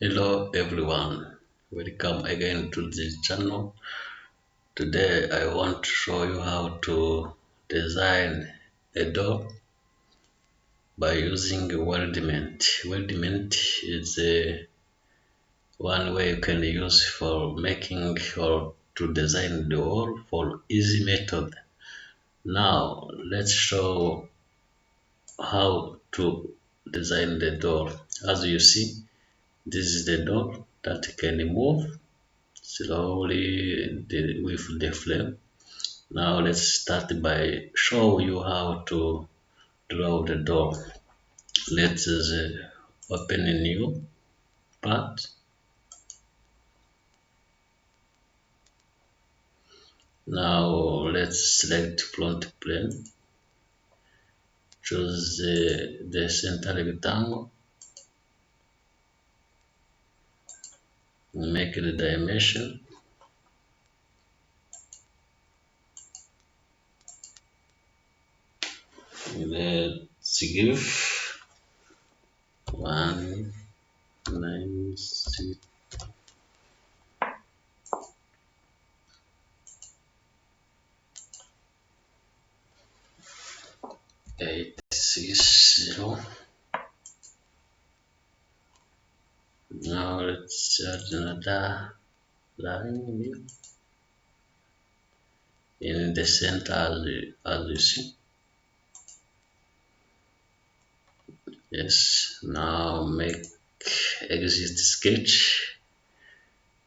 Hello everyone, welcome again to this channel. Today I want to show you how to design a door by using weldment. Weldment is one way you can use for making or to design the door for easy method. Now let's show how to design the door. As you see, this is the door that can move slowly with the flame. Now let's start by show you how to draw the door. Let's open a new part. Now let's select front plane, choose the center rectangle, make the dimension. Let's give 196 860. Now let's add another line in the center as you see. Yes, now make exit sketch.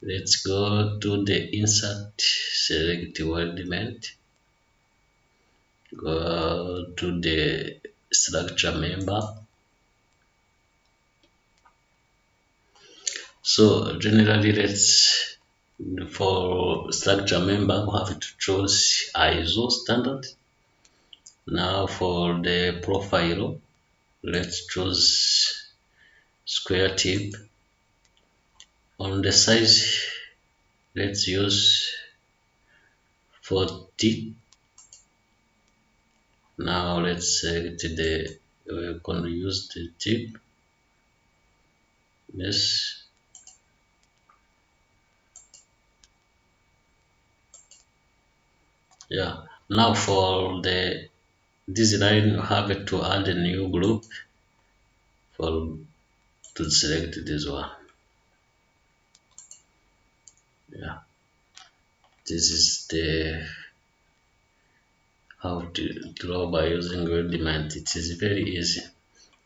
Let's go to the insert, select weldment, go to the structure member. So generally, let's for structure member we have to choose ISO standard. Now for the profile, let's choose square tip. On the size, let's use 40. Now let's select the we're going to use the tip. Yes. Yeah. Now for the this line, you have to add a new group for to select this one. Yeah. This is the how to draw by using rudiment. It is very easy.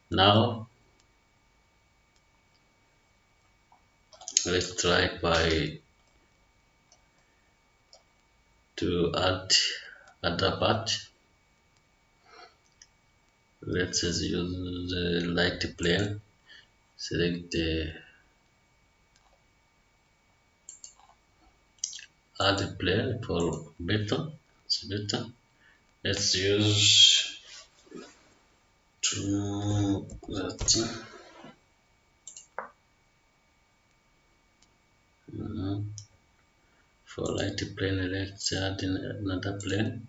Now let's try by to add other part. Let's just use the light plane. Select the add plane for better. It's better. Let's use 230. For light plane, let's add in another plane.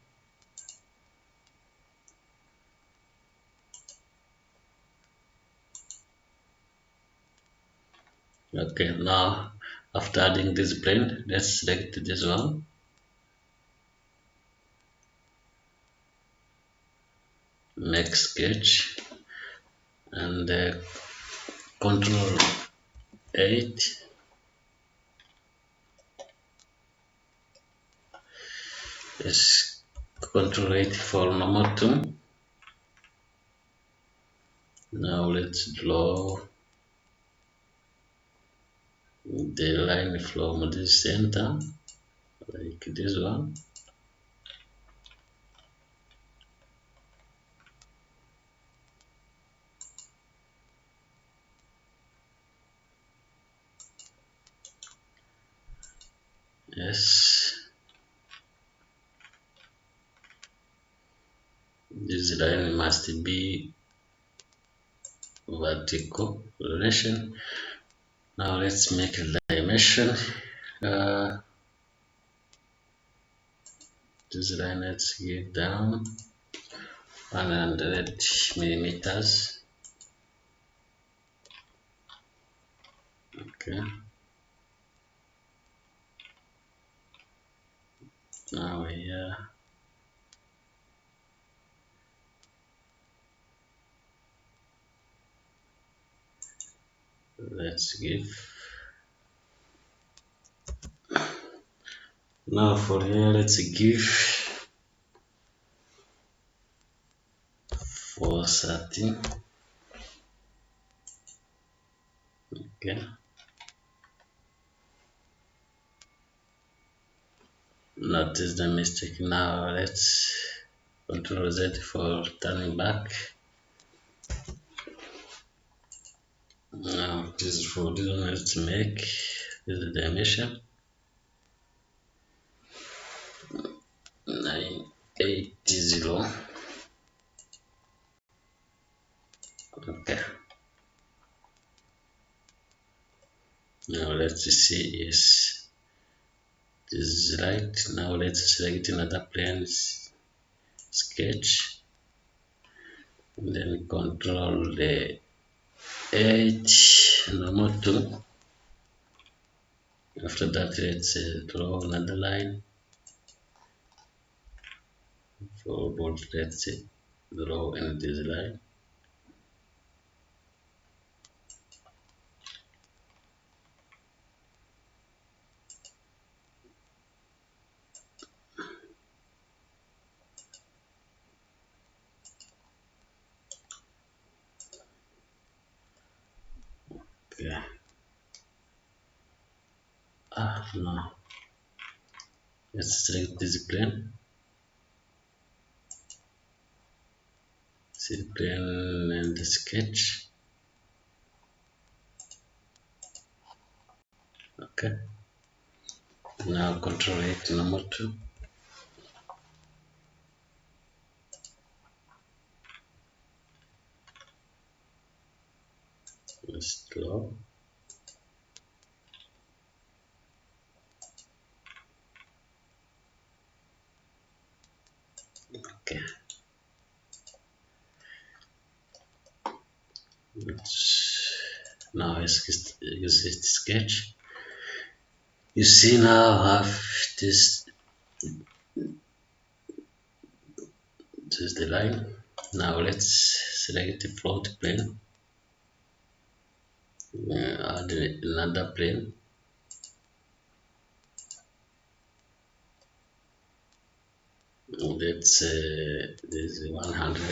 Okay, now after adding this plane, let's select this one. Make sketch and control 8. Yes, control 8 for number 2. Now let's draw the line from the center like this one. Yes, this line must be vertical relation. Now let's make a dimension. This line, let's give down 100 millimeters. Okay. Now here, let's give. Now for here, let's give 430. Okay. Notice the mistake. Now let's Control Z for turning back. Now this is for this one. Let's make this is the dimension 980. Okay. Now let's see yes this is right. Now let's select another plane sketch and then control the edge normal 2. After that let's draw another line for both. Let's draw in this line. Okay. No. Let's select this plane. See plane and the sketch. Okay. Now control it number 2. Let's draw. Okay. Now use this sketch. You see now I have this is the line. Now let's select the front plane. Add another plane. Let's this is 100.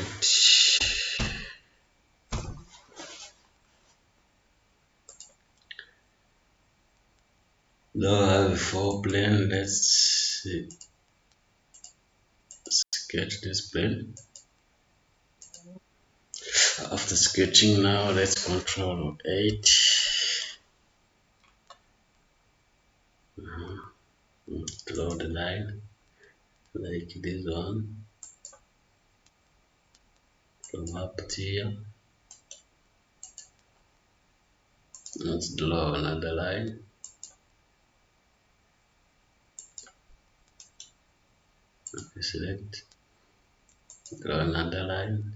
Now I have 4 plane. Let's sketch this plane. After sketching now let's control 8. Draw the line like this one from up to here. Let's draw another line. Okay, select, draw another line.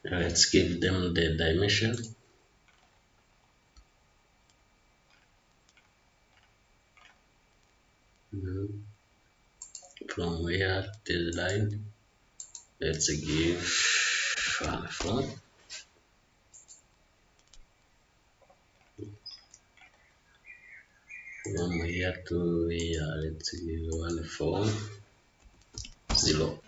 Let's give them the dimension. From here to the line, let's give 1 4. From here to here, let's give 1 4 0.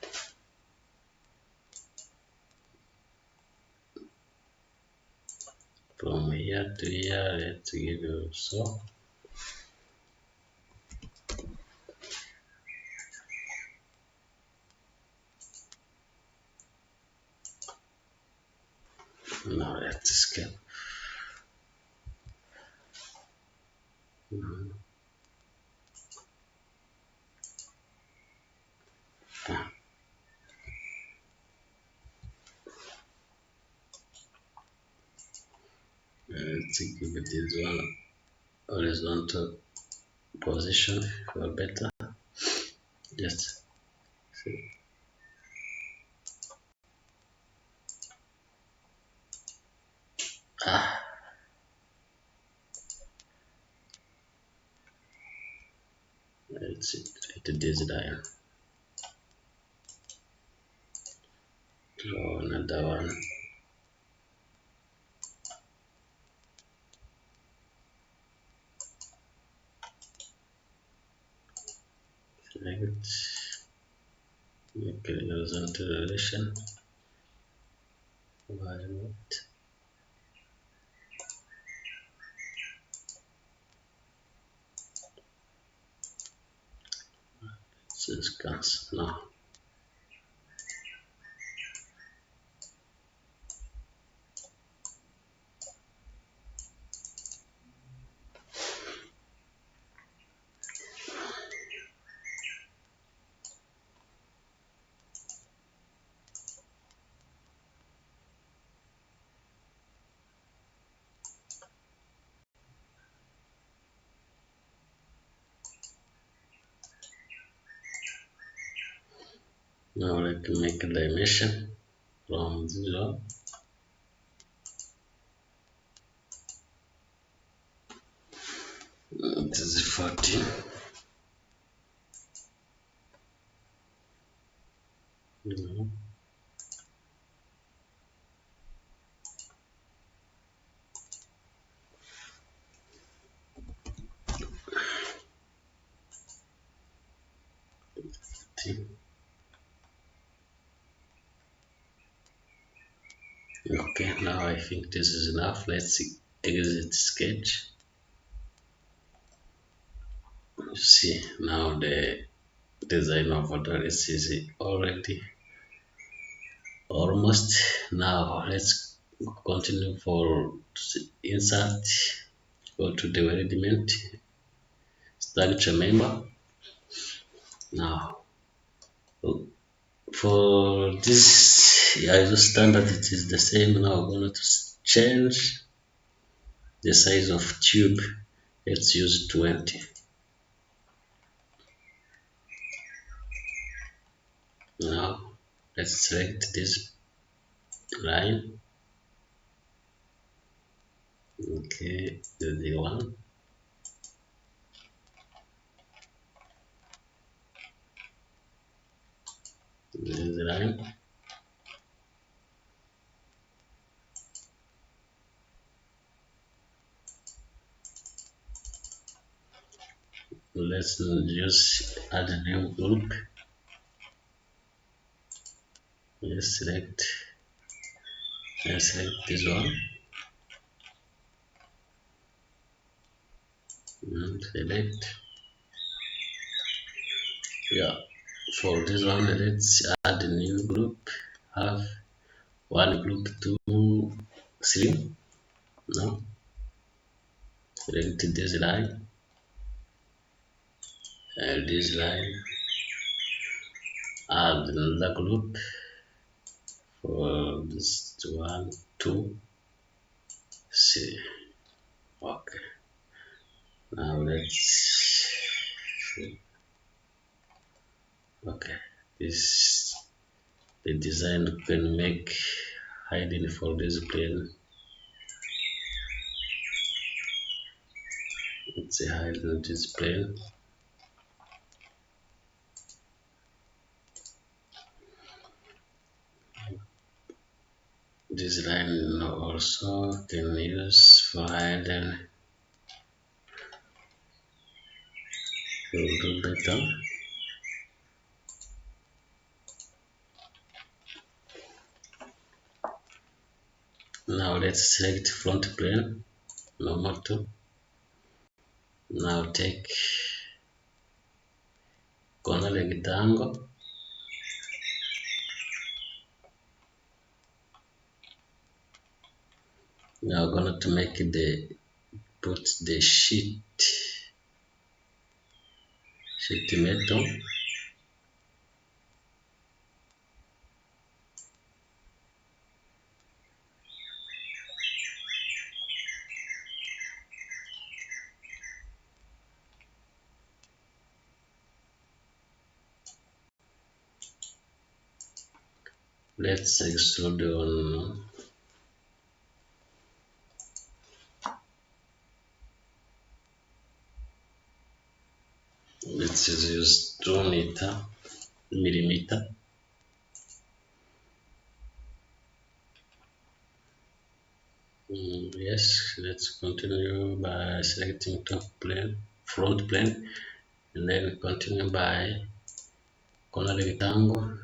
From here to here, let's give so. Now let's escape. Let's give it this one horizontal position for better. Just see. Ah, let's hit this line. Draw another one. Select, make a horizontal relation. Why not? Just cancel now. Now let me make a dimension from 0. It is 40. No. Okay, now I think this is enough. Let's exit sketch. You see, now the design of address is already almost. Now let's continue for insert. Go to the element structure member. Now for this ISO standard, it is the same. Now I'm going to change the size of tube. Let's use 20. Now let's select this line. Okay, the one. This line. Let's just add a new group. Let's select this one and select. Yeah, for this one, let's add a new group. Have one group to slim. Now select this line and this line. Add another group for this one, two, three. Okay. Now let's see. Okay. This the design can make hiding for this plane. It's a hide on this plane. This line also can use for hiding. We'll do better. Now let's select front plane, normal to. Now take corner rectangle. Now going to make put the sheet metal. Let's extrude on. Let's use 2 millimeter. Yes, let's continue by selecting top plane, front plane, and then continue by corner rectangle.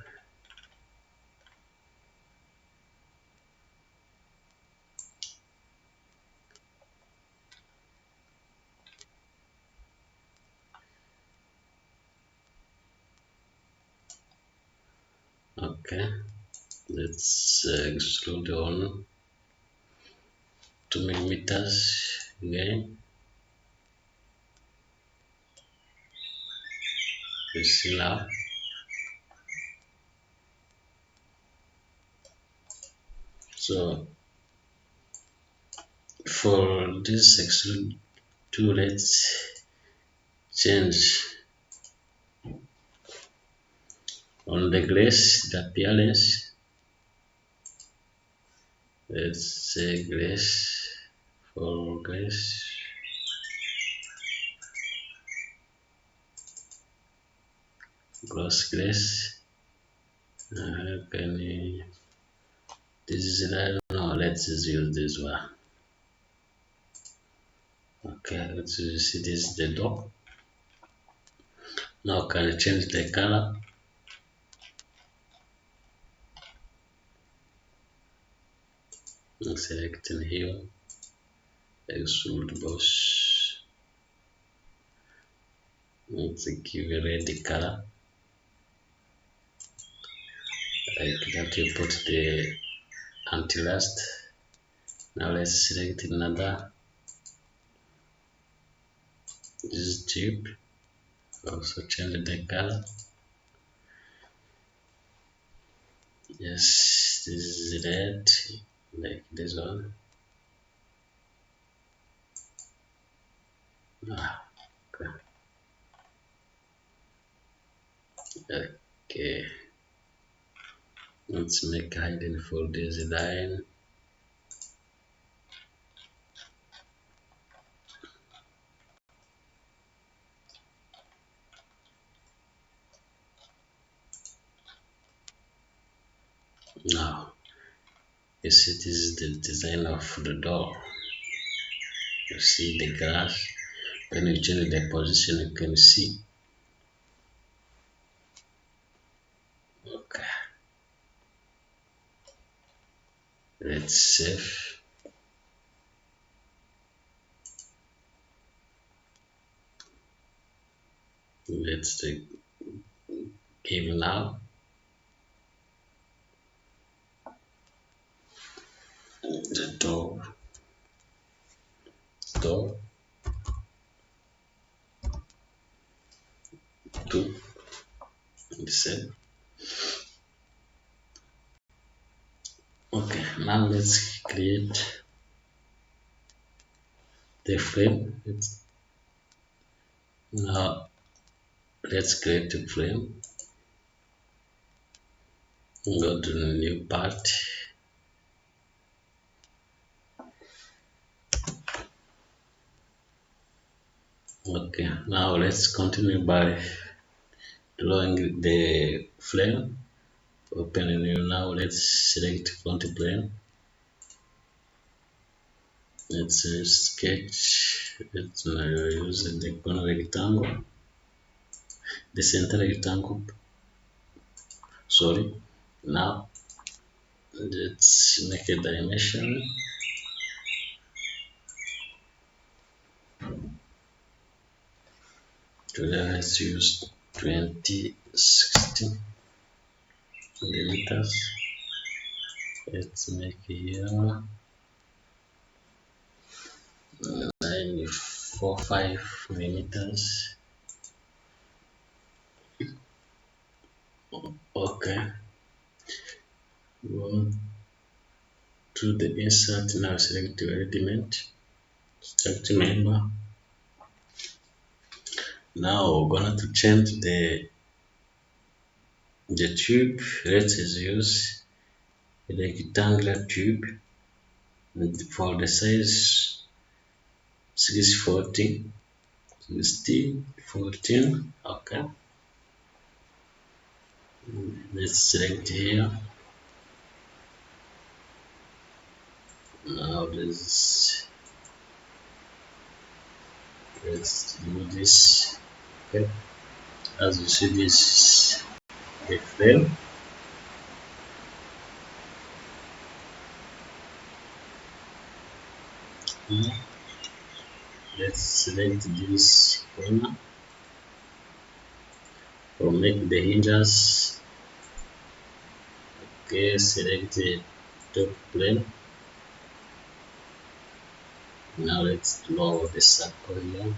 Okay, let's extrude on 2 millimeters again. You see now. So for this extrude tool, let's change on the glass, the appearance. Let's say glass for glass. Gloss glass. Can you, this is no, let's just use this one. Okay, let's see, this is the door. Now can I change the color? I'm selecting here, extrude boss. Let's give a red color. Like that you put the anti-rust. Now let's select another. This is cheap. Also change the color. Yes, this is red, like this one. Ah, okay. Let's make hiding for this line. Now, you see, this is the design of the door. You see the glass. When you change the position, you can see. Okay, let's save. Let's give now the door to the same. Okay, now let's create the frame. Now let's create the frame. Go to the new part. Okay, now let's continue by drawing the frame. Open a new. Now let's select front plane. Let's sketch. Let's use the corner rectangle, the center rectangle. Sorry. Now let's make a dimension. Today let's use 2060 millimeters. Let's make here 945 millimeters. Okay. Go to the insert. Now select the element, select member. Now we're going to change the tube. Let's use rectangular tube, and for the size 640, 14. Okay, let's select here. Now let's do this. Okay, as you see, this is the frame. Now, let's select this corner for make the hinges. Okay, select the top plane. Now let's draw the circle here.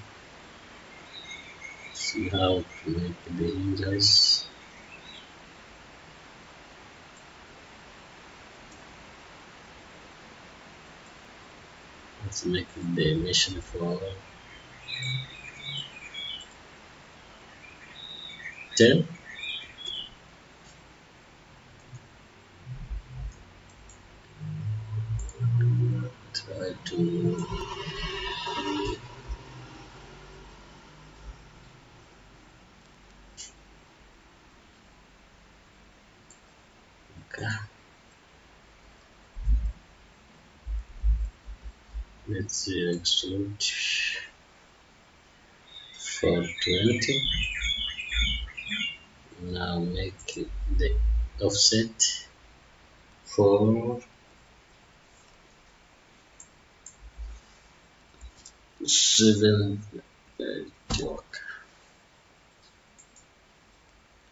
See how to make the hinges. Let's make the dimension for 10. Try to okay. Let's extrude for 20. Now make the offset for 7. Okay.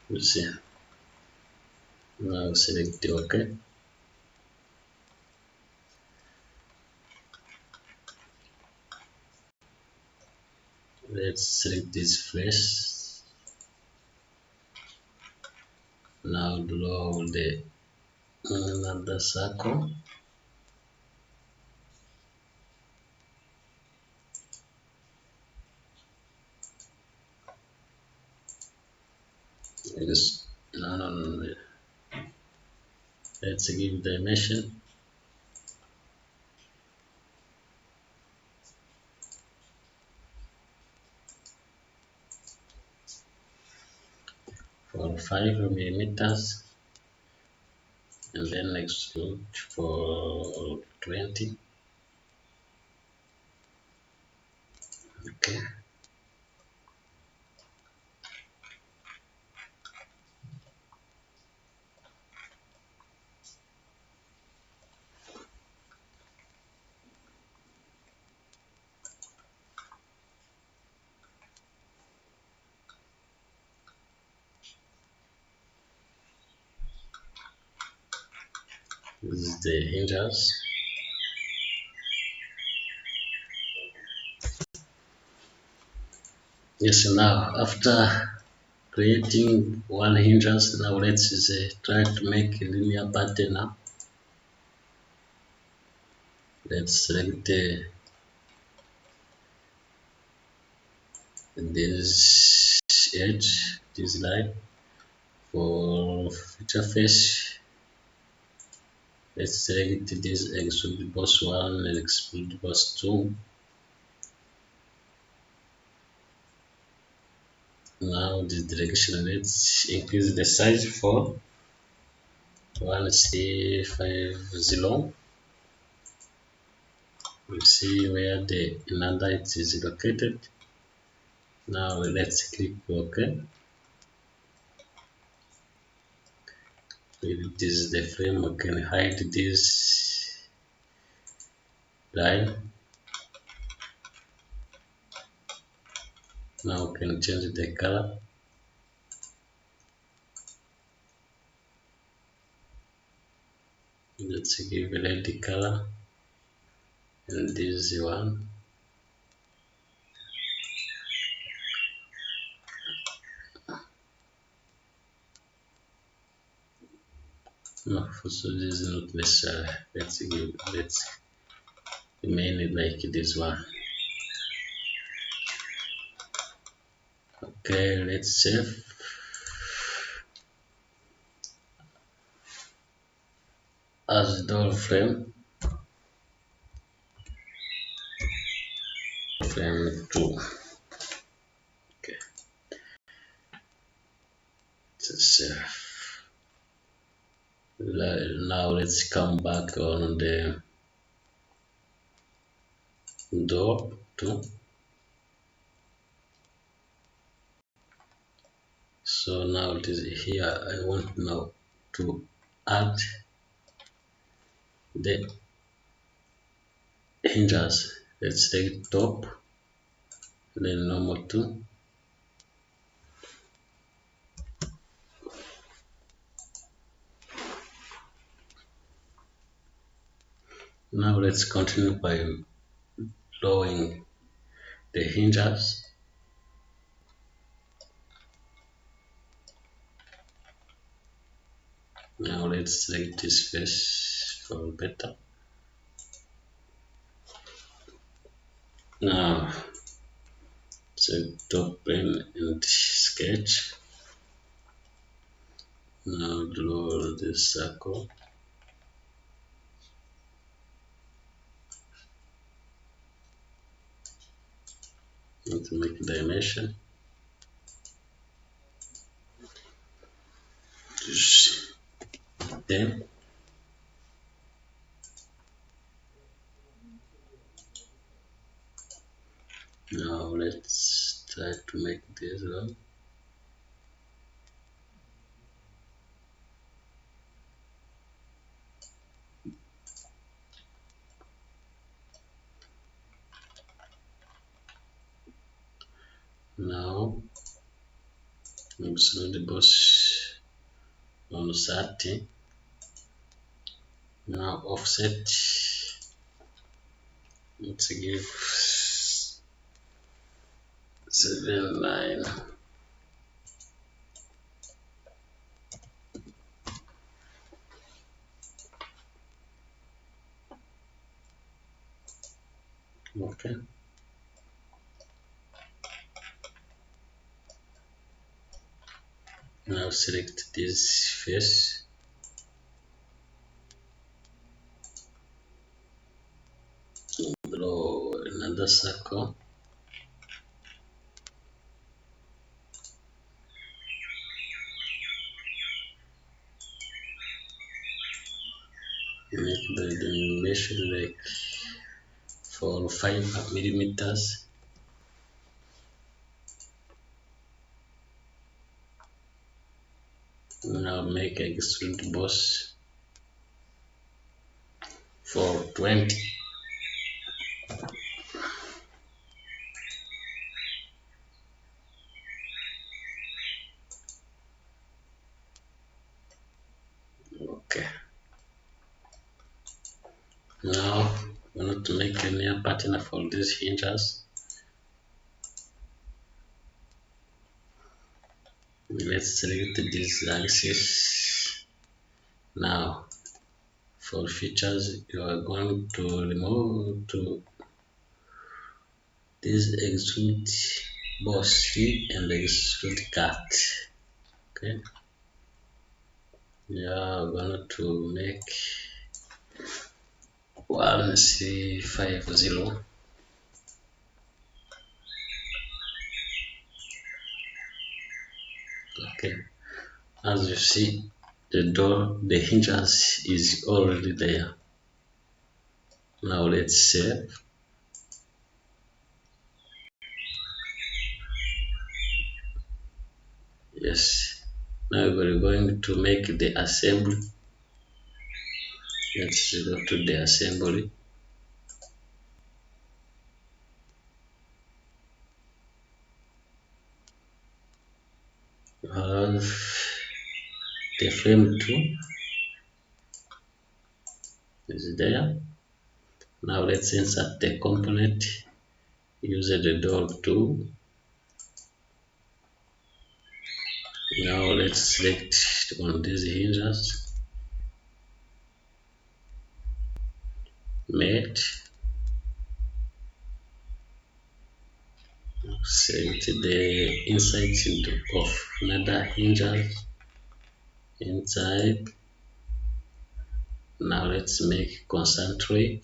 You see. Now select the OK. Let's select this face. Now draw the another circle. No. Let's give dimension for 5 millimeters, and then extrude for 20. Okay. This is the hinges. Yes, now after creating one hinges, now let's try to make a linear pattern now. Let's select this edge, this line for feature face. Let's select this extrude boss 1 and extrude boss 2. Now this direction, let's increase the size for 1C50. We see where the another is located. Now let's click OK. If this is the frame, we can hide this line. Now we can change the color. Let's give a red color, and this one. No, so this is not necessary. Let's remain it like this one. Okay, let's save. as door frame 2. Okay, now let's come back on the door 2. So now it is here. I want now to add the hinges. Let's take top, then normal 2. Now let's continue by lowering the hinges. Now let's select this face for better. Now select top plane and sketch. Now draw this circle. And to make dimension. Then now let's try to make this one. Now I'm select the boss on 30. Now offset. Let's give 7, 9. Okay. Now select this face. Draw another circle. Make the dimension like for 5 millimeters. Now make extrude boss for 20. Okay. Now we want to make a linear pattern for these hinges. Let's select this axis. Now for features you are going to remove to this extrude boss and extrude cut. Okay. Yeah, we're going to make 1350. Okay, as you see, the hinges is already there. Now let's save. Yes. Now we're going to make the assembly. Let's go to the assembly. We have the frame 2 is there. Now let's insert the component. Use the door tool. Now let's select on these hinges. Mate. Select the inside of another hinges inside. Now let's make concentric.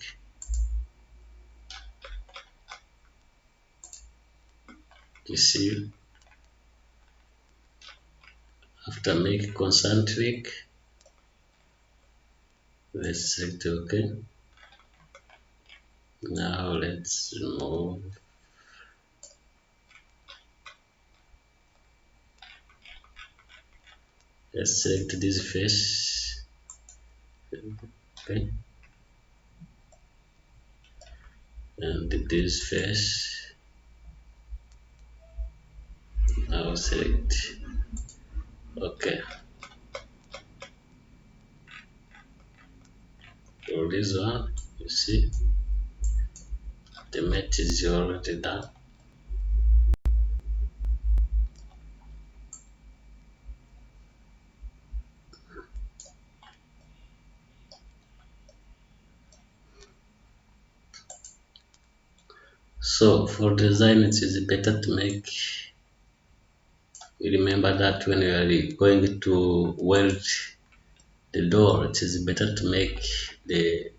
You see, after make concentric, let's select OK. Now let's move. Let's select this face. Okay, and this face. Now select OK. For this one, you see, the match is already done. So for design, it is better to make. Remember that when you are going to weld the door, it is better to make the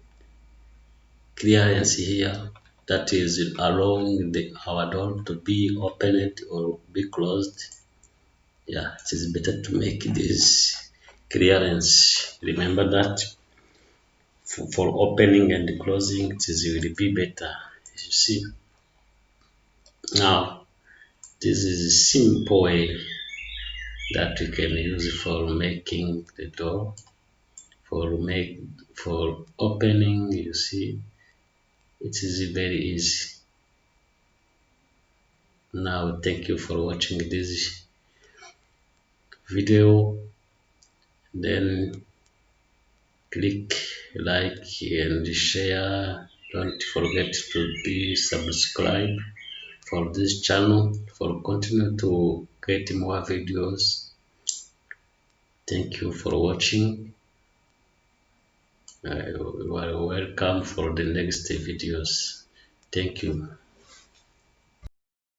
clearance here, that is allowing our door to be opened or be closed. Yeah, it is better to make this clearance. Remember that for opening and closing, it is will be better. You see, now this is a simple way that we can use for making the door, for opening. You see, it is very easy. Now thank you for watching this video, then click like and share. Don't forget to be subscribe for this channel for continue to get more videos. Thank you for watching. You are welcome for the next videos. Thank you.